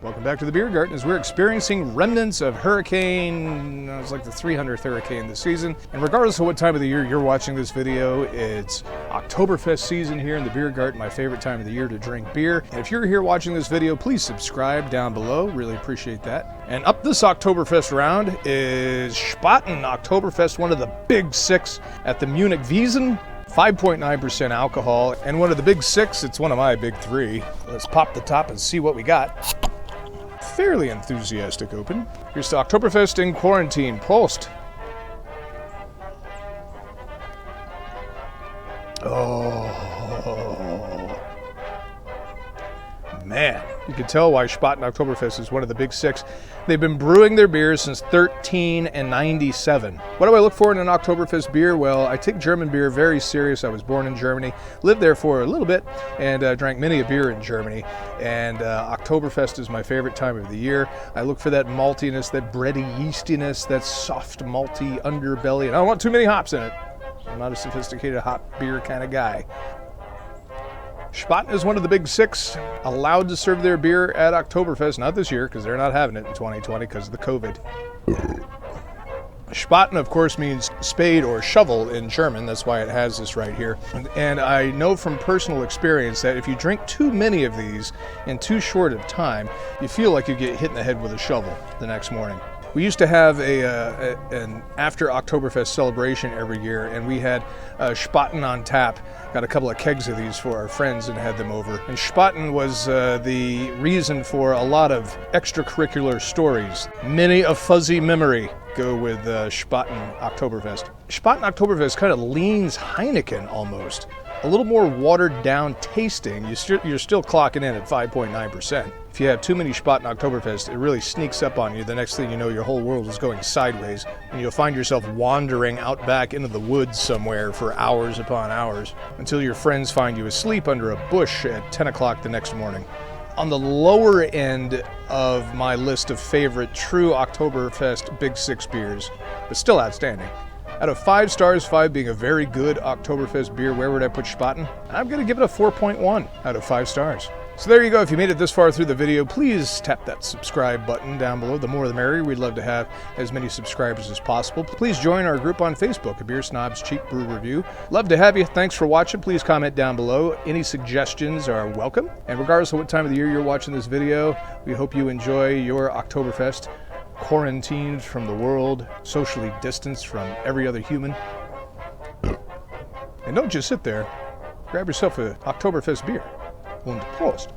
Welcome back to the Beer Garden as we're experiencing remnants of hurricane, it's like the 300th hurricane this season. And regardless of what time of the year you're watching this video, it's Oktoberfest season here in the Beer Garden, my favorite time of the year to drink beer. And if you're here watching this video, please subscribe down below, really appreciate that. And up this Oktoberfest round is Spaten Oktoberfest, one of the big six at the Munich Wiesn. 5.9% alcohol, and one of the big six, it's one of my big three. Let's pop the top and see what we got. Fairly enthusiastic open. Here's the Oktoberfest in Quarantine. PROST. Oh, man. You can tell why Spaten Oktoberfest is one of the big six. They've been brewing their beers since 1397. What do I look for in an Oktoberfest beer? Well, I take German beer very serious. I was born in Germany, lived there for a little bit, and drank many a beer in Germany. And Oktoberfest is my favorite time of the year. I look for that maltiness, that bready yeastiness, that soft malty underbelly. And I don't want too many hops in it. I'm not a sophisticated hop beer kind of guy. Spaten is one of the big six allowed to serve their beer at Oktoberfest, not this year because they're not having it in 2020 because of the COVID. Spaten, of course, means spade or shovel in German. That's why it has this right here. And I know from personal experience that if you drink too many of these in too short of time, you feel like you get hit in the head with a shovel the next morning. We used to have an after Oktoberfest celebration every year, and we had Spaten on tap. Got a couple of kegs of these for our friends and had them over. And Spaten was the reason for a lot of extracurricular stories. Many a fuzzy memory go with Spaten Oktoberfest. Spaten Oktoberfest kind of leans Heineken almost. A little more watered down tasting. You're still clocking in at 5.9%. If you have too many Spaten Oktoberfest, it really sneaks up on you. The next thing you know, your whole world is going sideways, and you'll find yourself wandering out back into the woods somewhere for hours upon hours until your friends find you asleep under a bush at 10 o'clock the next morning. On the lower end of my list of favorite true Oktoberfest Big Six beers, but still outstanding. Out of 5 stars, 5 being a very good Oktoberfest beer, where would I put Spaten? I'm going to give it a 4.1 out of 5 stars. So there you go. If you made it this far through the video, please tap that subscribe button down below. The more the merrier. We'd love to have as many subscribers as possible. Please join our group on Facebook, A Beer Snob's Cheap Brew Review. Love to have you. Thanks for watching. Please comment down below. Any suggestions are welcome. And regardless of what time of the year you're watching this video, we hope you enjoy your Oktoberfest. Quarantined from the world, socially distanced from every other human. And don't just sit there. Grab yourself an Oktoberfest beer. Und Prost.